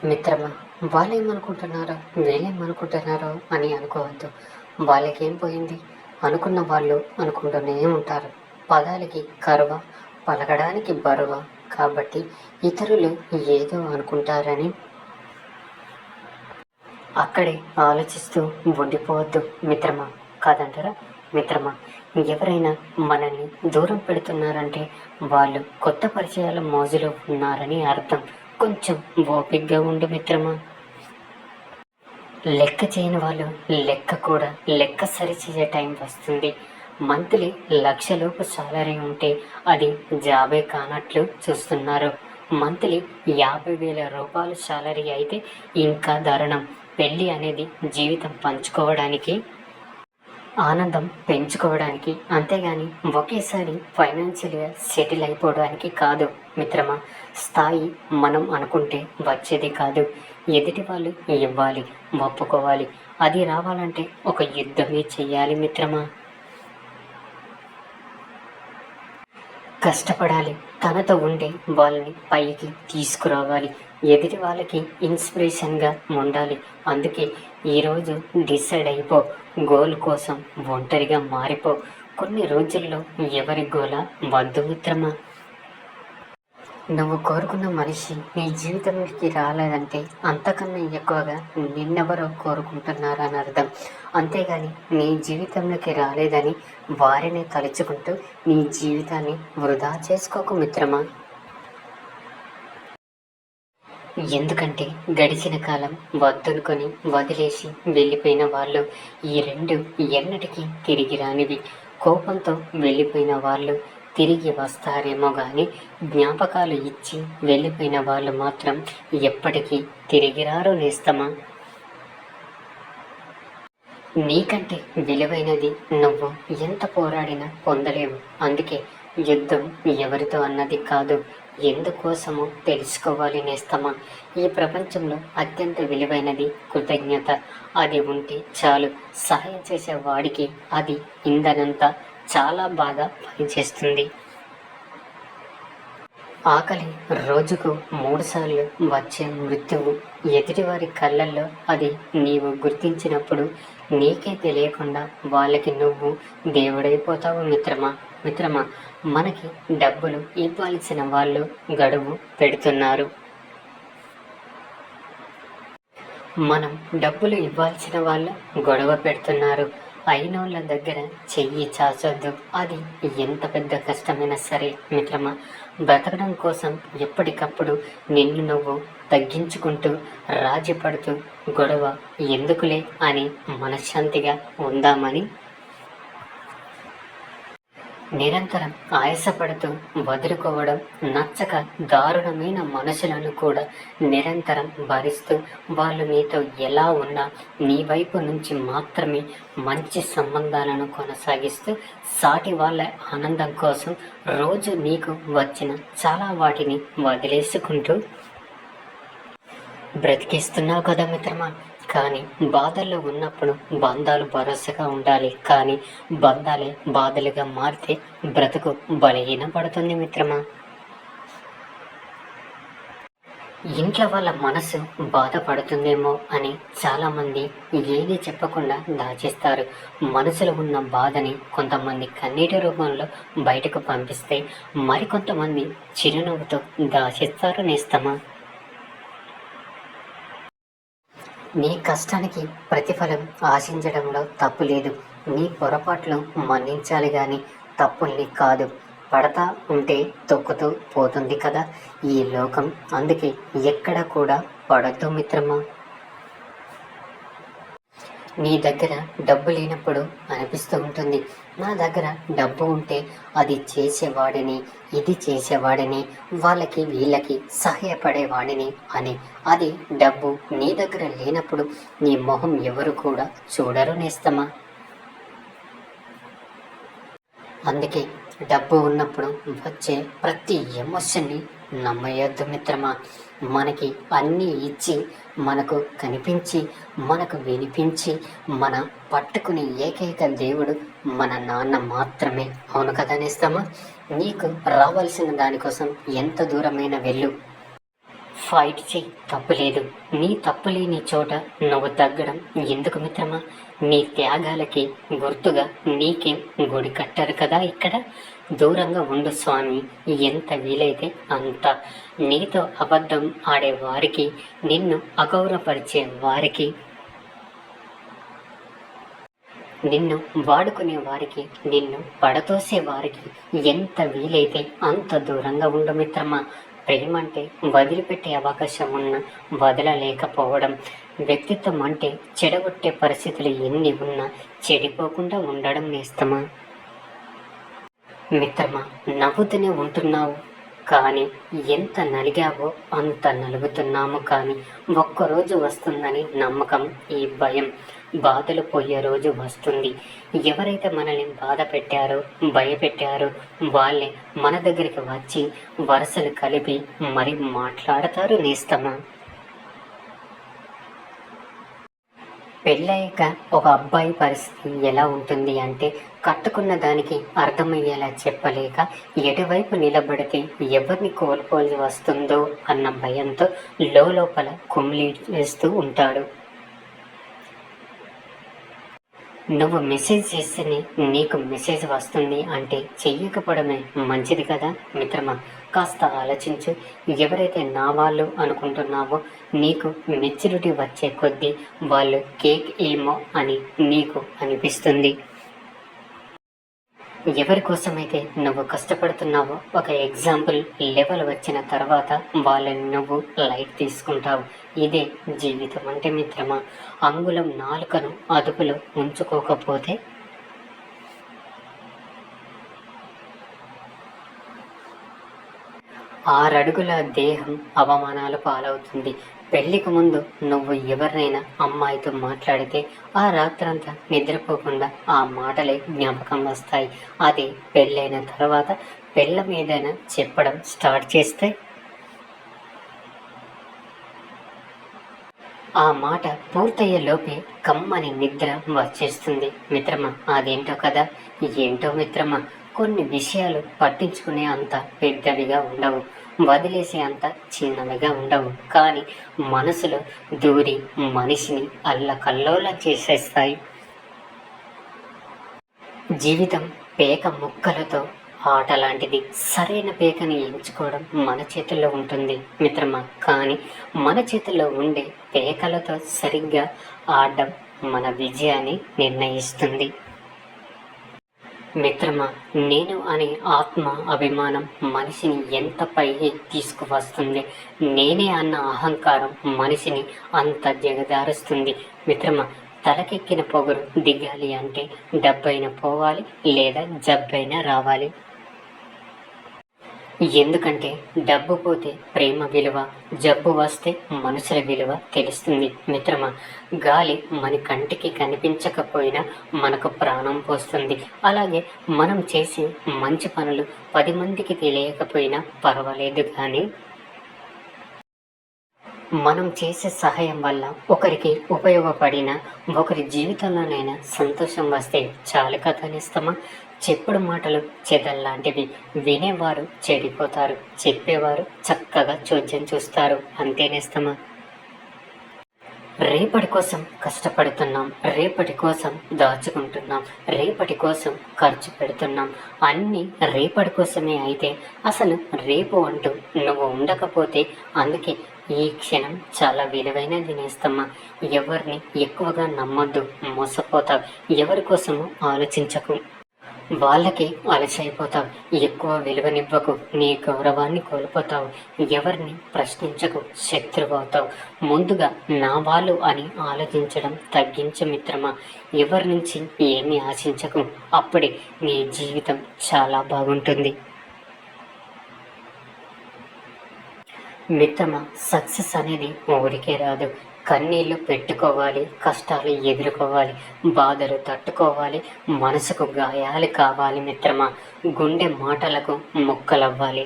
మిత్రమా, వాళ్ళేమనుకుంటున్నారో వీళ్ళేమనుకుంటున్నారో అని అనుకోవద్దు. వాళ్ళకేం పోయింది? అనుకున్న వాళ్ళు అనుకుంటూనే ఉంటారు. పదాలకి కరువ, పలకడానికి బరువ. కాబట్టి ఇతరులు ఏదో అనుకుంటారని అక్కడే ఆలోచిస్తూ ఉండిపోవద్దు మిత్రమా. కాదంటారా మిత్రమా? ఎవరైనా మనల్ని దూరం పెడుతున్నారంటే వాళ్ళు కొత్త పరిచయాల మోజులో ఉన్నారని అర్థం. కొంచెం ఓపిగ్గా ఉండు మిత్రమా. లెక్క చేయని వాళ్ళు లెక్క కూడా లెక్క సరిచేసే టైం వస్తుంది. మంత్లీ లక్షలోపు సాలరీ ఉంటే అది జాబే కానట్లు చూస్తున్నారు. మంత్లీ 50,000 రూపాయలు సాలరీ అయితే ఇంకా దారుణం. పెళ్ళి అనేది జీవితం పంచుకోవడానికి, ఆనందం పెంచుకోవడానికి, అంతేగాని ఒకేసారి ఫైనాన్షియల్గా సెటిల్ అయిపోవడానికి కాదు మిత్రమా. స్థాయి మనం అనుకుంటే వచ్చేది కాదు. ఎదుటి వాళ్ళు ఇవ్వాలి, ఒప్పుకోవాలి. అది రావాలంటే ఒక యుద్ధమే చెయ్యాలి మిత్రమా. కష్టపడాలి. తనతో ఉండే వాళ్ళని పైకి తీసుకురావాలి. ఎదుటి వాళ్ళకి ఇన్స్పిరేషన్గా ఉండాలి. అందుకే ఈరోజు డిసైడ్ అయిపో. గోల్ కోసం ఒంటరిగా మారిపో. కొన్ని రోజుల్లో ఎవరి గోల వద్దు మిత్రమా. నువ్వు కోరుకున్న మనిషి నీ జీవితంలోకి రాలేదంటే అంతకన్నా ఎక్కువగా నిన్నెవరో కోరుకుంటున్నారని అర్థం. అంతేగాని నీ జీవితంలోకి రాలేదని వారిని తలుచుకుంటూ నీ జీవితాన్ని వృధా చేసుకోకు మిత్రమా. ఎందుకంటే గడిచిన కాలం వద్దనుకొని వదిలేసి వెళ్ళిపోయిన వాళ్ళు ఈ రెండు ఎన్నటికీ తిరిగి రానివి. కోపంతో వెళ్ళిపోయిన వాళ్ళు తిరిగి వస్తారేమో కానీ జ్ఞాపకాలు ఇచ్చి వెళ్ళిపోయిన వాళ్ళు మాత్రం ఎప్పటికీ తిరిగి రారు నేస్తమా. నీకంటే విలువైనది నువ్వు ఎంత పోరాడినా పొందలేవు. అందుకే యుద్ధం ఎవరితో అన్నది కాదు, ఎందుకోసమో తెలుసుకోవాలి నేస్తమా. ఈ ప్రపంచంలో అత్యంత విలువైనది కృతజ్ఞత. అది ఉంటే చాలు. సహాయం చేసే వాడికి అది ఇంధనంతా చాలా బాగా పనిచేస్తుంది. ఆకలి రోజుకు 3 సార్లు వచ్చే మృత్యువు ఎదుటివారి కళ్ళల్లో అది నీవు గుర్తించినప్పుడు నీకే తెలియకుండా వాళ్ళకి నువ్వు దేవుడైపోతావు మిత్రమా. మిత్రమా, మనకి డబ్బులు ఇవ్వాల్సిన వాళ్ళు గడువు పెడుతున్నారు. మనం డబ్బులు ఇవ్వాల్సిన వాళ్ళు గొడవ పెడుతున్నారు. అయినోళ్ళ దగ్గర చెయ్యి చాచొద్దు. అది ఎంత పెద్ద కష్టమైనా సరే మిత్రమా. బ్రతకడం కోసం ఎప్పటికప్పుడు నిన్ను నువ్వు తగ్గించుకుంటూ రాజీ పడుతూ గొడవ ఎందుకులే అని మనశ్శాంతిగా ఉందామని నిరంతరం ఆయాసపడుతూ వదులుకోవడం, నచ్చక దారుణమైన మనుషులను కూడా నిరంతరం భరిస్తూ వాళ్ళు నీతో ఎలా ఉన్నా నీ వైపు నుంచి మాత్రమే మంచి సంబంధాలను కొనసాగిస్తూ సాటి వాళ్ళ ఆనందం కోసం రోజు నీకు వచ్చిన చాలా వాటిని వదిలేసుకుంటూ బ్రతికిస్తున్నావు కదా మిత్రమా. కానీ బాధల్లో ఉన్నప్పుడు బంధాలు భరోసాగా ఉండాలి. కానీ బంధాలే బాధలుగా మారితే బ్రతుకు బలహీన పడుతుంది మిత్రమా. ఇంట్లో వాళ్ళ మనసు బాధపడుతుందేమో అని చాలామంది ఏది చెప్పకుండా దాచేస్తారు. మనసులో ఉన్న బాధని కొంతమంది కన్నీటి రూపంలో బయటకు పంపిస్తే మరికొంతమంది చిరునవ్వుతో దాచేస్తారు నేస్తమా. నీ కష్టానికి ప్రతిఫలం ఆశించడంలో తప్పు లేదు. నీ పొరపాట్లు మన్నించాలి కానీ తప్పుల్ని కాదు. పడతా ఉంటే తొక్కుతూ పోతుంది కదా ఈ లోకం. అందుకే ఎక్కడ కూడా పడద్దు మిత్రమా. నీ దగ్గర డబ్బు లేనప్పుడు అనిపిస్తూ ఉంటుంది, నా దగ్గర డబ్బు ఉంటే అది చేసేవాడిని, ఇది చేసేవాడిని, వాళ్ళకి వీళ్ళకి సహాయపడేవాడిని అని. అది డబ్బు నీ దగ్గర లేనప్పుడు నీ మొహం ఎవరు కూడా చూడరు నేస్తమా. అందుకే డబ్బు ఉన్నప్పుడు వచ్చే ప్రతి ఎమోషన్ని నమ్మయ్యొద్దు మిత్రమా. మనకి అన్నీ ఇచ్చి, మనకు కనిపించి, మనకు వినిపించి, మన పట్టుకునే ఏకైక దేవుడు మన నాన్న మాత్రమే. అవును కదా నేస్తమా. నీకు రావాల్సిన దానికోసం ఎంత దూరమైన వెళ్ళు. ఫైట్ చేయి, తప్పులేదు. నీ తప్పు లేని చోట నువ్వు తగ్గడం ఎందుకు మిత్రమా? నీ త్యాగాలకి గుర్తుగా నీకే గుడి కట్టారు కదా ఇక్కడ. దూరంగా ఉండు స్వామి, ఎంత వీలైతే అంత. నీతో అబద్ధం ఆడే వారికి, నిన్ను అగౌరవపరిచే వారికి, నిన్ను వాడుకునే వారికి, నిన్ను పడతోసే వారికి ఎంత వీలైతే అంత దూరంగా ఉండు మిత్రమా. ప్రేమ అంటే వదిలిపెట్టే అవకాశం ఉన్నా వదలలేకపోవడం. వ్యక్తిత్వం అంటే చెడగొట్టే పరిస్థితులు ఎన్ని ఉన్నా చెడిపోకుండా ఉండడం నేస్తమా. మిత్రమా, నవ్వుతూనే ఉంటున్నావు కానీ ఎంత నలిగావో అంత నలుగుతున్నాము. కానీ ఒక్కరోజు వస్తుందని నమ్మకం, ఈ భయం. బాధలు పోయే రోజు వస్తుంది. ఎవరైతే మనల్ని బాధ పెట్టారో, భయపెట్టారో వాళ్ళే మన దగ్గరికి వచ్చి వరుసలు కలిపి మరి మాట్లాడతారు నేస్తమా. పెళ్ళయ్యాక ఒక అబ్బాయి పరిస్థితి ఎలా ఉంటుంది అంటే, కట్టుకున్న దానికి అర్థమయ్యేలా చెప్పలేక ఎటువైపు నిలబడితే ఎవరిని కోల్పోల్సి వస్తుందో అన్న భయంతో లోపల కుమిలి వేస్తూ ఉంటాడు. నువ్వు మెసేజ్ చేస్తేనే నీకు మెసేజ్ వస్తుంది అంటే చెయ్యకపోవడమే మంచిది కదా మిత్రమా. కాస్త ఆలోచించు. ఎవరైతే నా వాళ్ళు అనుకుంటున్నావో నీకు మెచ్యూరిటీ వచ్చే కొద్దీ వాళ్ళు కేక్ ఏమో అని నీకు అనిపిస్తుంది. ఎవరి కోసమైతే నువ్వు కష్టపడుతున్నావో ఒక ఎగ్జాంపుల్ లెవెల్ వచ్చిన తర్వాత వాళ్ళని నువ్వు లైట్ తీసుకుంటావు. ఇదే జీవితం అంటే మిత్రమా. అంగుళం నాలుకను అదుపులో ఉంచుకోకపోతే 6 అడుగుల దేహం అవమానాలు పాలవుతుంది. పెళ్లికి ముందు నువ్వు ఎవరినైనా అమ్మాయితో మాట్లాడితే ఆ రాత్రంతా నిద్రపోకుండా ఆ మాటలే జ్ఞాపకం వస్తాయి. అది పెళ్ళైన తర్వాత పెళ్ళ మీదైనా చెప్పడం స్టార్ట్ చేస్తే ఆ మాట పూర్తయ్యే లోపే కమ్మని నిద్ర వచ్చేస్తుంది మిత్రమా. అదేంటో కదా. ఏంటో మిత్రమా, కొన్ని విషయాలు పట్టించుకునే అంత పెద్దవిగా ఉండవు, వదిలేసే అంత చిన్నవిగా ఉండవు, కానీ మనసులో దూరి మనిషిని అల్లకల్లోలం చేసేస్తాయి. జీవితం పేక ముక్కలతో ఆట లాంటిది. సరైన పేకని ఎంచుకోవడం మన చేతుల్లో ఉంటుంది మిత్రమా. కానీ మన చేతుల్లో ఉండే పేకలతో సరిగ్గా ఆడడం మన విజయాన్ని నిర్ణయిస్తుంది మిత్రమా. నేను అనే ఆత్మ అభిమానం మనిషిని ఎంత పైకి తీసుకువస్తుంది. నేనే అన్న అహంకారం మనిషిని అంత జగదారుస్తుంది మిత్రమా. తలకెక్కిన పొగరు దిగాలి అంటే డబ్బైనా పోవాలి, లేదా జబ్బైనా రావాలి. ఎందుకంటే డబ్బు పోతే ప్రేమ విలువ, జబ్బు వస్తే మనుషుల విలువ తెలుస్తుంది మిత్రమా. గాలి మన కంటికి కనిపించకపోయినా మనకు ప్రాణం పోస్తుంది. అలాగే మనం చేసే మంచి పనులు 10 మందికి తెలియకపోయినా పర్వాలేదు, కానీ మనం చేసే సహాయం వల్ల ఒకరికి ఉపయోగపడిన, ఒకరి జీవితంలోనైనా సంతోషం వస్తే చాలు కదా నేస్తమా. చెప్పుడు మాటలు చెదల్లాంటివి. వినేవారు చెడిపోతారు, చెప్పేవారు చక్కగా చోద్యం చూస్తారు. అంతేనేస్తమా. రేపటి కోసం కష్టపడుతున్నాం, రేపటి కోసం దాచుకుంటున్నాం, రేపటి కోసం ఖర్చు పెడుతున్నాం. అన్నీ రేపటి కోసమే అయితే అసలు రేపు అంటూ నువ్వు ఉండకపోతే, అందుకే ఈ క్షణం చాలా విలువైనది నేస్తమ్మా. ఎవరిని ఎక్కువగా నమ్మొద్దు, మోసపోతావు. ఎవరి కోసము ఆలోచించకు, వాళ్ళకి అలసైపోతావు. ఎక్కువ విలువనివ్వకు, నీ గౌరవాన్ని కోల్పోతావు. ఎవరిని ప్రశ్నించకు, శత్రువవుతావు. ముందుగా నా వాళ్ళు అని ఆలోచించడం తగ్గించు మిత్రమా. ఎవరి నుంచి ఏమీ ఆశించకు, అప్పుడే నీ జీవితం చాలా బాగుంటుంది మిత్రమా. సక్సెస్ అనేది ఊరికే రాదు. కన్నీళ్లు పెట్టుకోవాలి, కష్టాలు ఎదుర్కోవాలి, బాధలు తట్టుకోవాలి, మనసుకు గాయాలు కావాలి మిత్రమా. గుండె మాటలకు ముక్కలవ్వాలి,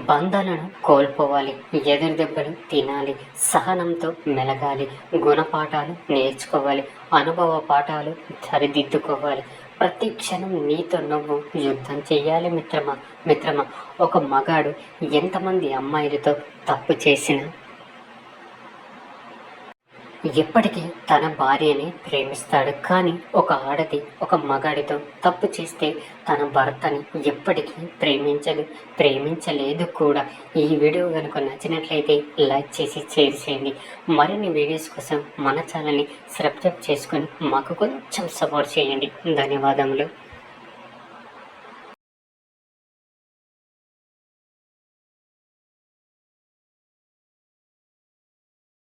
బంధాలను కోల్పోవాలి, ఎదురు దెబ్బలు తినాలి, సహనంతో మెలగాలి, గుణపాఠాలు నేర్చుకోవాలి, అనుభవ పాఠాలు సరిదిద్దుకోవాలి. ప్రతి క్షణం నీతో నువ్వు యుద్ధం చెయ్యాలి మిత్రమా. మిత్రమా, ఒక మగాడు ఎంతమంది అమ్మాయిలతో తప్పు చేసినా ఎప్పటికీ తన భార్యని ప్రేమిస్తాడు. కానీ ఒక ఆడది ఒక మగాడితో తప్పు చేస్తే తన భర్తని ఎప్పటికీ ప్రేమించలేదు కూడా. ఈ వీడియో కనుక నచ్చినట్లయితే లైక్ చేసి షేర్ చేయండి. మరిన్ని వీడియోస్ కోసం మన ఛానల్ని సబ్స్క్రైబ్ చేసుకొని మాకు కొంచెం సపోర్ట్ చేయండి. ధన్యవాదములు.